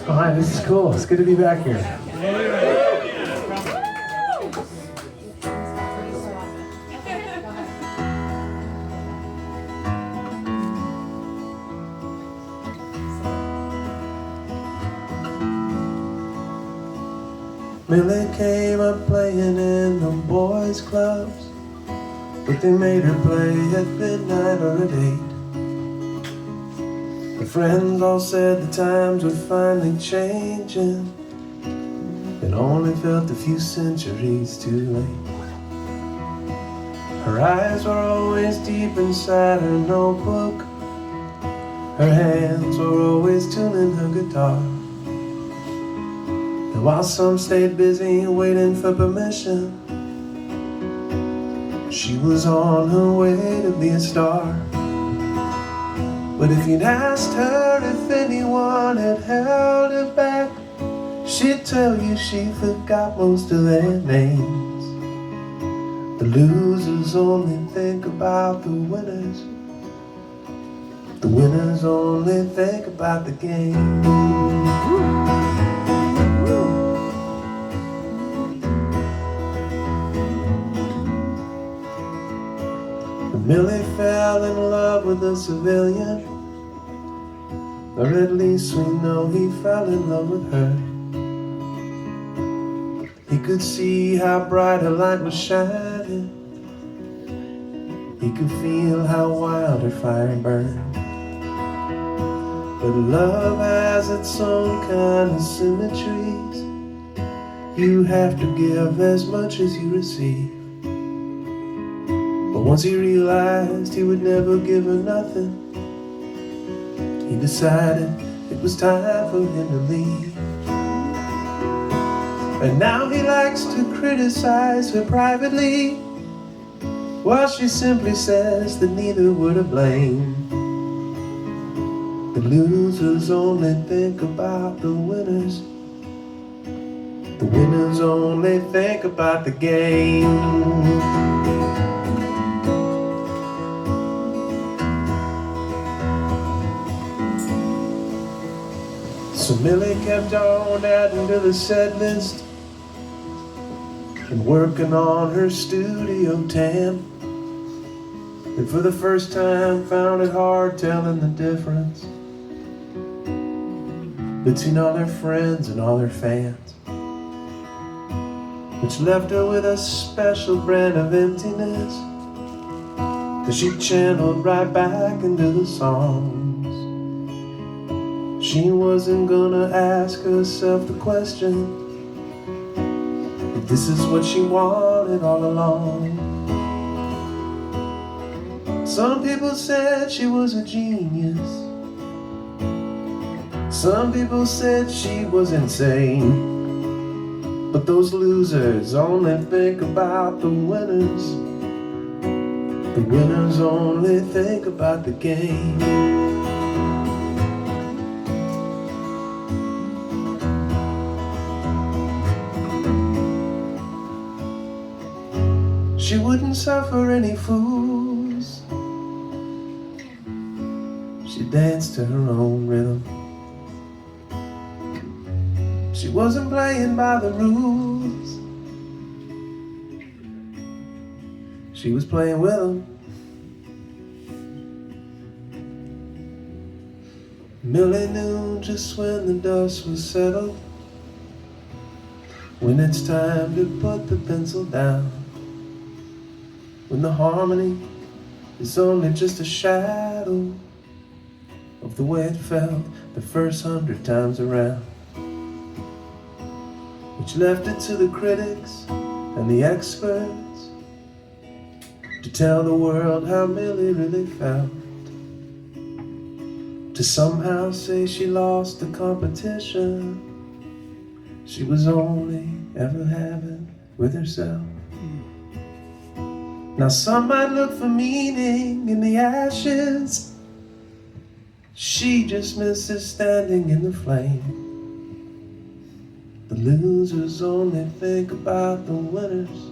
Hi, this is cool. It's good to be back here. Millie came up playing in the boys' clubs, but they made her play at midnight or at 8. Her friends all said the times were finally changing, and only felt a few centuries too late. Her eyes were always deep inside her notebook. Her hands were always tuning her guitar. And while some stayed busy waiting for permission, she was on her way to be a star. But if you'd asked her if anyone had held her back, she'd tell you she forgot most of their names. The losers only think about the winners. The winners only think about the game. Millie fell in love with a civilian, or at least we know he fell in love with her. He could see how bright her light was shining. He could feel how wild her fire burned. But love has its own kind of symmetries. You have to give as much as you receive. But once he realized he would never give her nothing, he decided it was time for him to leave. And now he likes to criticize her privately, while she simply says that neither were to blame. The losers only think about the winners. The winners only think about the game. So Millie kept on adding to the set list and working on her studio tam. And for the first time found it hard telling the difference between all her friends and all her fans, which left her with a special brand of emptiness that she channeled right back into the songs. She wasn't gonna ask herself the question if this is what she wanted all along. Some people said she was a genius. Some people said she was insane. But those losers only think about the winners. The winners only think about the game. She wouldn't suffer any fools. She danced to her own rhythm. She wasn't playing by the rules. She was playing with them. Millie knew just when the dust was settled, when it's time to put the pencil down, when the harmony is only just a shadow of the way it felt the first 100 times around, which left it to the critics and the experts to tell the world how Millie really felt, to somehow say she lost the competition she was only ever having with herself. Now some might look for meaning in the ashes. She just misses standing in the flame. The losers only think about the winners.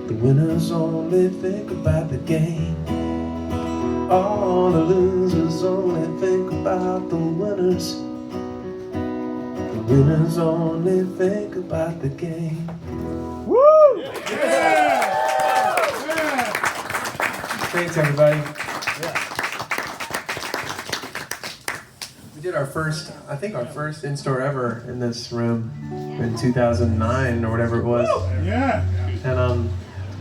The winners only think about the game. All the losers only think about the winners. winners only think about the game. Woo! Yeah! Thanks, everybody. We did our first in-store ever in this room in 2009 or whatever it was. Yeah. And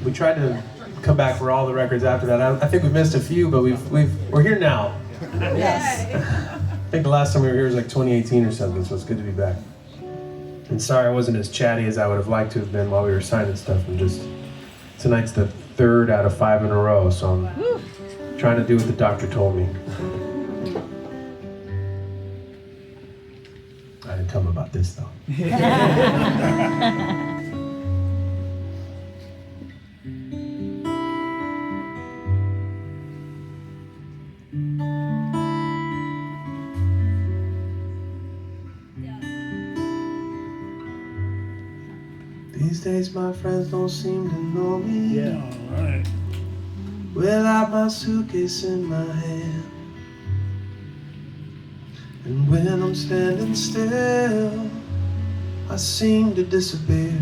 we tried to come back for all the records after that. I think we missed a few, but we're here now. Yes. I think the last time we were here was like 2018 or something, so it's good to be back. And sorry I wasn't as chatty as I would have liked to have been while we were signing stuff. Tonight's the 3rd out of 5 in a row, so I'm trying to do what the doctor told me. I didn't tell him about this though. These days my friends don't seem to know me. Yeah, all right. Without my suitcase in my hand. And when I'm standing still, I seem to disappear.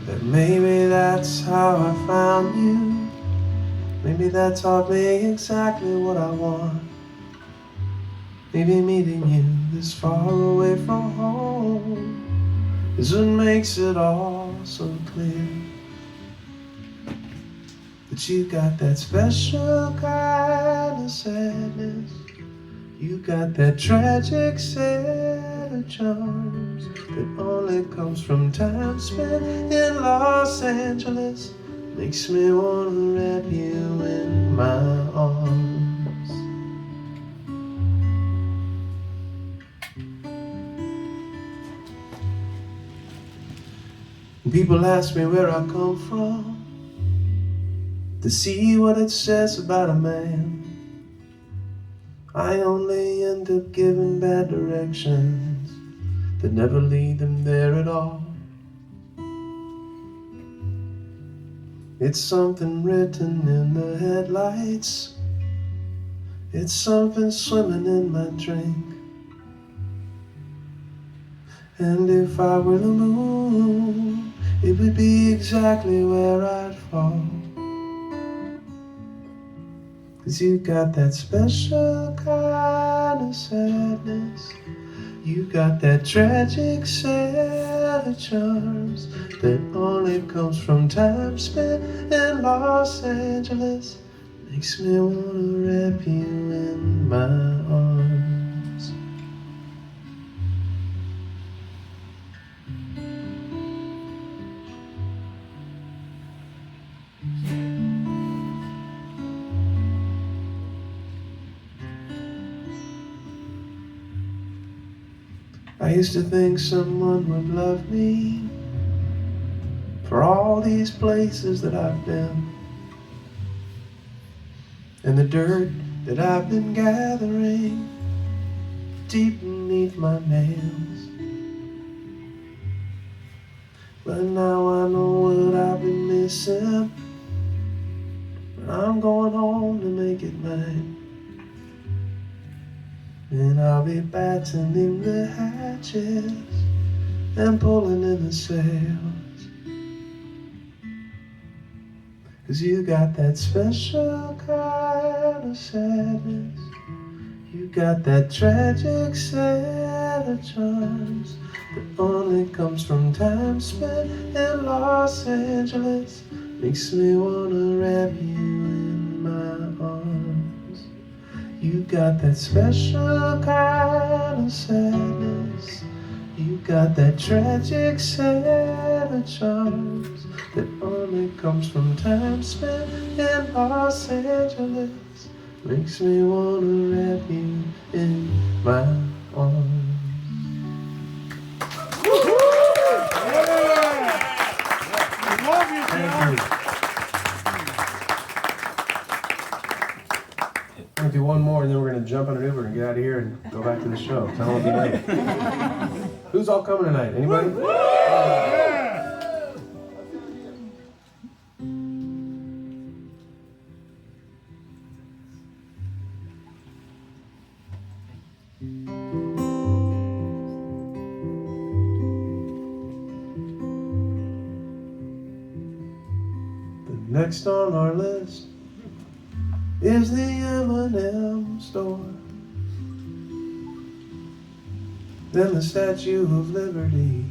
But maybe that's how I found you. Maybe that taught me exactly what I want. Maybe meeting you this far away from home is what makes it all so clear. But you got that special kind of sadness. You got that tragic set of charms that only comes from time spent in Los Angeles. Makes me wanna wrap you in my arms. People ask me where I come from, to see what it says about a man. I only end up giving bad directions that never lead them there at all. It's something written in the headlights. It's something swimming in my drink. And if I were the moon, it would be exactly where I'd fall. 'Cause you got that special kind of sadness. You got that tragic set of charms that only comes from time spent in Los Angeles. Makes me wanna wrap you in my arms. I used to think someone would love me for all these places that I've been, and the dirt that I've been gathering deep beneath my nails. But now I know what I've been missing. I'm going home to make it mine. And I'll be battening the hatches and pulling in the sails. 'Cause you got that special kind of sadness. You got that tragic set of charms that only comes from time spent in Los Angeles. Makes me wanna wrap you in my arms. You got that special kind of sadness. You got that tragic set of charms that only comes from time spent in Los Angeles. Makes me wanna wrap you in my arms. Love you, Thank you. I'm gonna do one more and then we're gonna jump on an Uber and get out of here and go back to the show. I don't wanna be late. Who's all coming tonight? Anybody? Next on our list is the M&M store, then the Statue of Liberty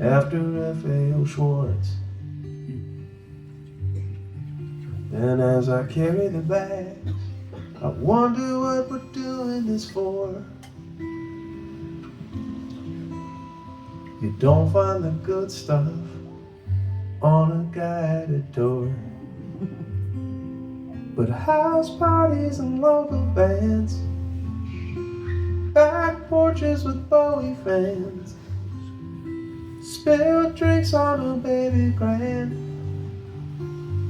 after F.A.O. Schwartz. And as I carry the bags, I wonder what we're doing this for. You don't find the good stuff on a guided tour, but house parties and local bands, back porches with Bowie fans, spilled drinks on a baby grand,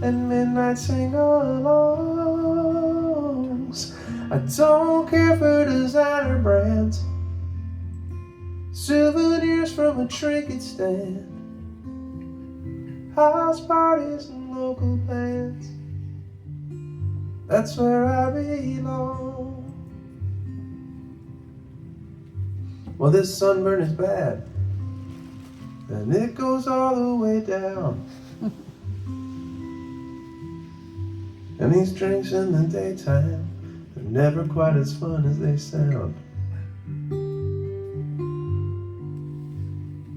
and midnight sing-alongs. I don't care for designer brands, souvenirs from a trinket stand, house parties and local bands. That's where I belong. Well, this sunburn is bad, and it goes all the way down. And these drinks in the daytime are never quite as fun as they sound.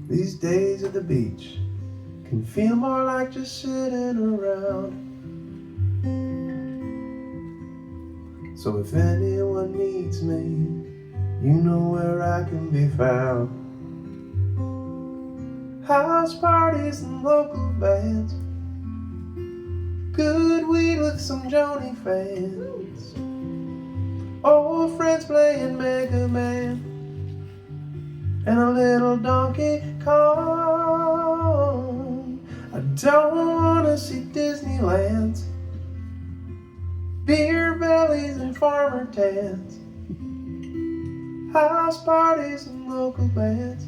These days at the beach can feel more like just sitting around. So if anyone needs me, you know where I can be found. House parties and local bands, good weed with some Joni fans, old friends playing Mega Man, and a little Donkey Kong. I don't wanna see Disneylands, beer bellies and farmer tans, house parties and local bands.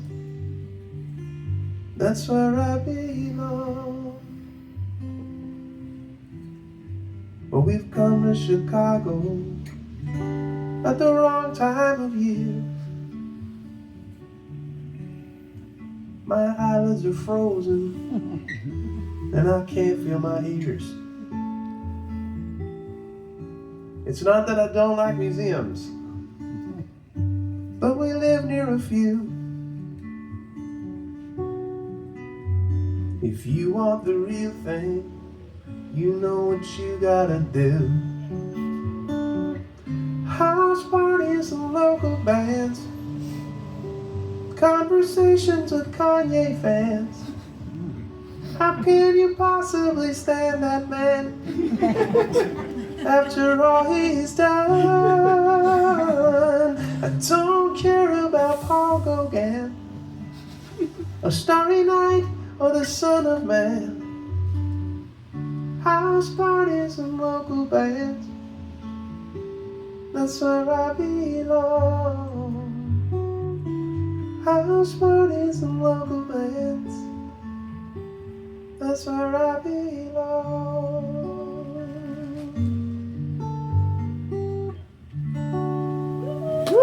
That's where I belong. Well, we've come to Chicago at the wrong time of year. My eyelids are frozen and I can't feel my ears. It's not that I don't like museums, but we live near a few. If you want the real thing, you know what you gotta do. House parties and local bands, conversations with Kanye fans. How can you possibly stand that man after all he's done? I don't care about Paul Gauguin, A Starry Night, or the Son of Man. House parties and local bands, that's where I belong. House parties and local bands, that's where I belong. Woo!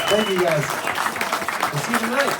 Thank you guys. We'll see you tonight.